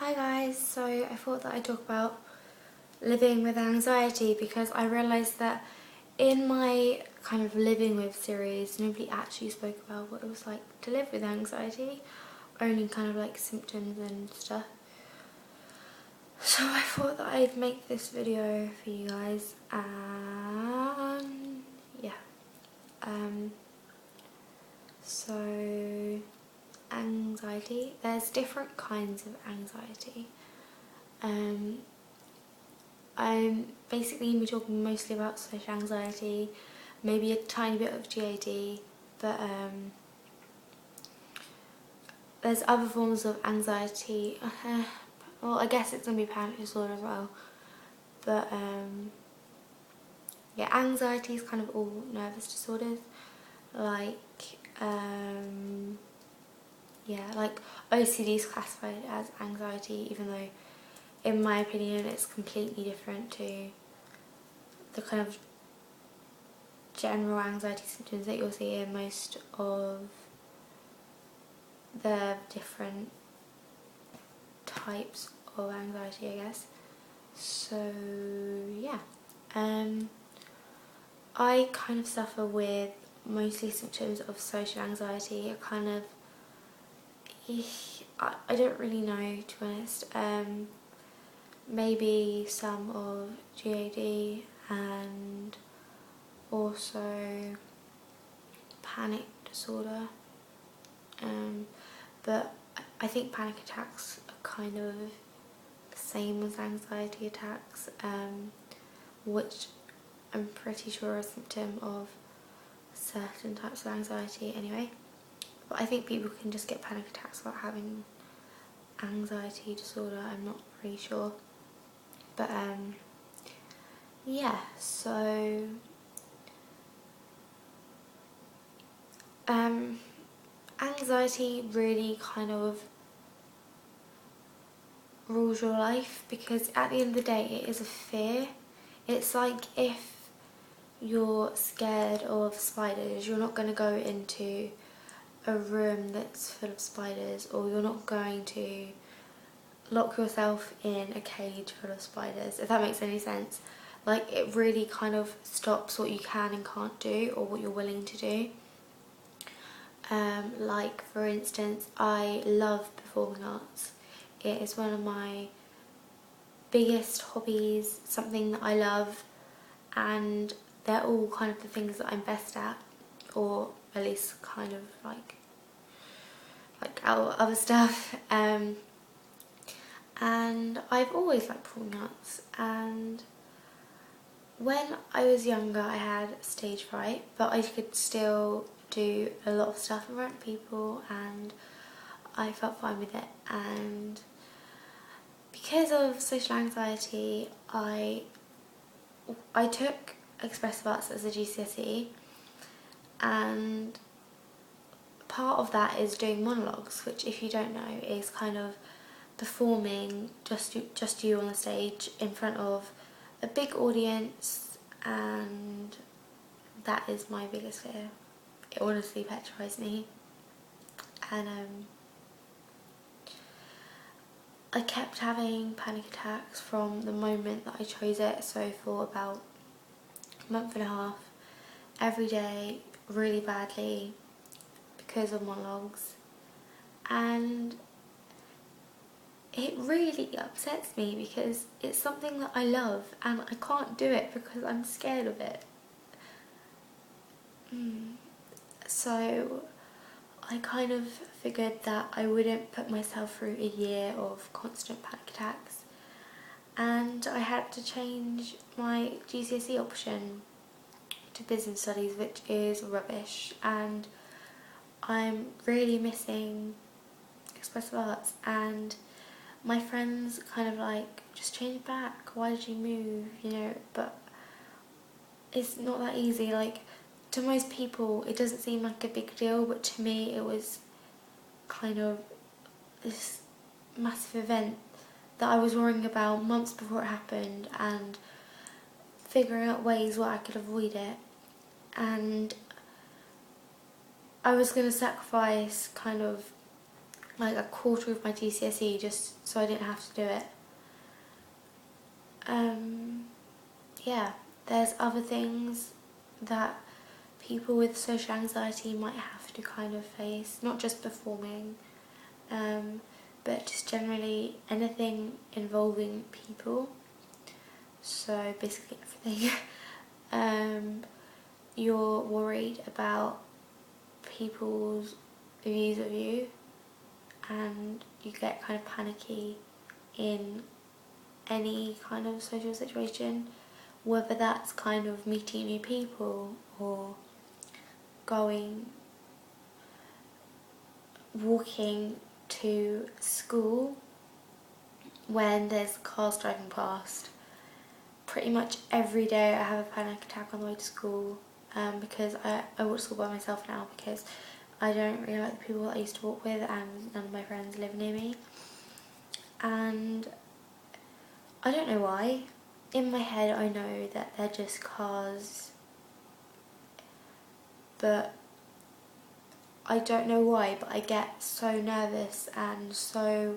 Hi guys, so I thought that I'd talk about living with anxiety because I realised that in my kind of living with series nobody actually spoke about what it was like to live with anxiety, only kind of like symptoms and stuff. So I thought that I'd make this video for you guys and yeah. So anxiety, there's different kinds of anxiety. I'm basically going to be talking mostly about social anxiety, maybe a tiny bit of GAD, but there's other forms of anxiety. Well, I guess it's going to be panic disorder as well, but yeah, anxiety is kind of all nervous disorders, like yeah, like OCD is classified as anxiety, even though in my opinion it's completely different to the kind of general anxiety symptoms that you'll see in most of the different types of anxiety, I guess. So yeah, I kind of suffer with mostly symptoms of social anxiety. I don't really know, to be honest. Maybe some of GAD and also panic disorder, but I think panic attacks are kind of the same as anxiety attacks, which I'm pretty sure are a symptom of certain types of anxiety anyway. But I think people can just get panic attacks without having anxiety disorder, I'm not really sure. But yeah, so anxiety really kind of rules your life, because at the end of the day it is a fear. It's like if you're scared of spiders, you're not going to go into a room that's full of spiders, or you're not going to lock yourself in a cage full of spiders, if that makes any sense. Like, it really kind of stops what you can and can't do, or what you're willing to do. Like, for instance, I love performing arts. It is one of my biggest hobbies, something that I love, and they're all kind of the things that I'm best at, or at least kind of like our other stuff. And I've always liked performing arts, and when I was younger I had stage fright, but I could still do a lot of stuff in front of people and I felt fine with it. And because of social anxiety, I took expressive arts as a GCSE, and part of that is doing monologues, which, if you don't know, is kind of performing just you on the stage in front of a big audience, and that is my biggest fear. It honestly petrifies me, and I kept having panic attacks from the moment that I chose it, so for about a month and a half, every day, really badly, because of monologues. And it really upsets me because it's something that I love and I can't do it because I'm scared of it. So I kind of figured that I wouldn't put myself through a year of constant panic attacks, and I had to change my GCSE option to business studies, which is rubbish, and I'm really missing expressive arts. And my friends kind of like, just change back, why did you move, you know, but it's not that easy. Like, to most people it doesn't seem like a big deal, but to me it was kind of this massive event that I was worrying about months before it happened, and figuring out ways where I could avoid it. And I was going to sacrifice kind of like a quarter of my GCSE just so I didn't have to do it. Yeah, there's other things that people with social anxiety might have to kind of face, not just performing, but just generally anything involving people. So basically everything. You're worried about people's views of you, and you get kind of panicky in any kind of social situation, whether that's kind of meeting new people or walking to school when there's cars driving past. Pretty much every day I have a panic attack on the way to school, because I walk to school by myself now because I don't really like the people that I used to walk with, and none of my friends live near me. And I don't know why. In my head I know that they're just cars, but I don't know why, but I get so nervous and so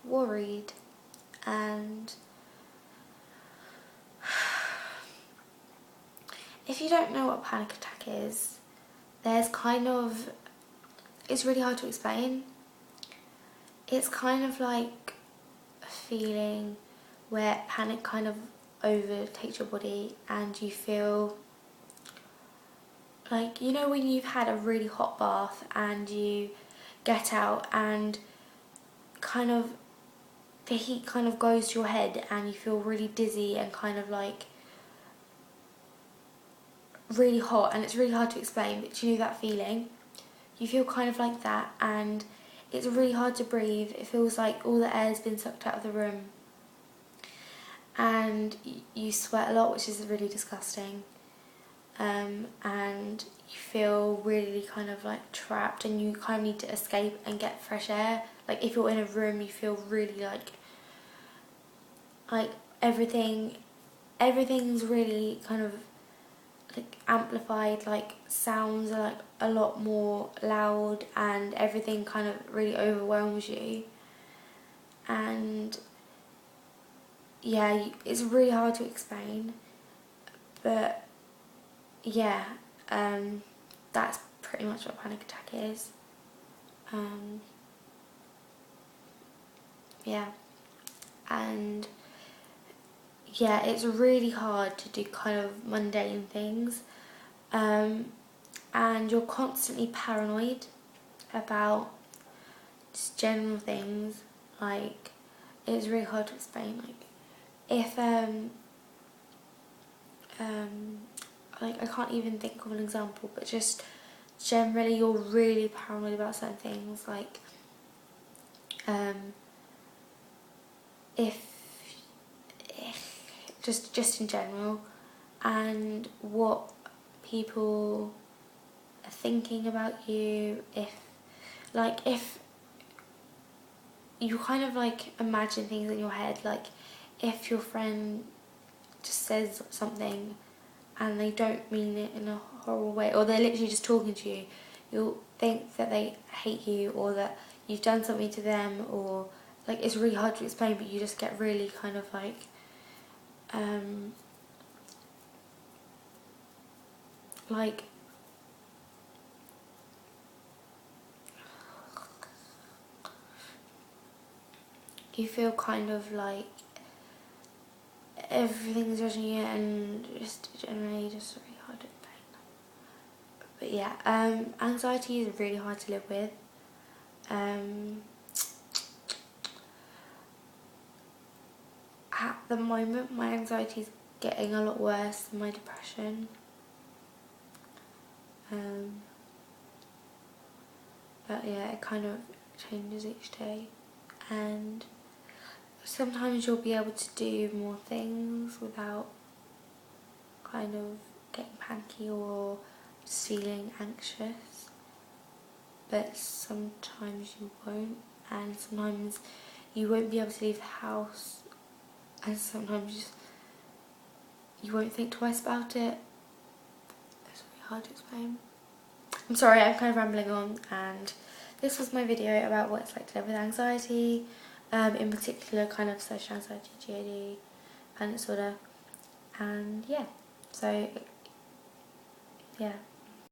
worried. And if you don't know what a panic attack is, it's really hard to explain. It's kind of like a feeling where panic kind of overtakes your body and you feel like, you know when you've had a really hot bath and you get out and kind of the heat kind of goes to your head and you feel really dizzy and kind of like really hot, and it's really hard to explain, but you know that feeling? You feel kind of like that, and it's really hard to breathe. It feels like all the air's been sucked out of the room, and you sweat a lot, which is really disgusting, and you feel really kind of like trapped, and you kind of need to escape and get fresh air. Like if you're in a room, you feel really like everything's really kind of like amplified, like sounds are like a lot more loud, and everything kind of really overwhelms you. And yeah, it's really hard to explain, but yeah, that's pretty much what panic attack is. Yeah, and yeah, it's really hard to do kind of mundane things, and you're constantly paranoid about just general things. Like, it's really hard to explain. Like, if like I can't even think of an example, but just generally you're really paranoid about certain things. Like, if just in general, and what people are thinking about you. If you kind of like imagine things in your head, like if your friend just says something and they don't mean it in a horrible way, or they're literally just talking to you, you'll think that they hate you, or that you've done something to them, or like it's really hard to explain, but you just get really kind of like you feel kind of like everything's judging you, and just generally just really hard to explain. But yeah, anxiety is really hard to live with. At the moment my anxiety is getting a lot worse than my depression. But yeah, it kind of changes each day, and sometimes you'll be able to do more things without kind of getting panicky or just feeling anxious, but sometimes you won't, and sometimes you won't be able to leave the house, and sometimes you won't think twice about it. It's really hard to explain. I'm sorry, I'm kind of rambling on, and this was my video about what it's like to live with anxiety, in particular kind of social anxiety, GAD, panic disorder, and yeah, so yeah.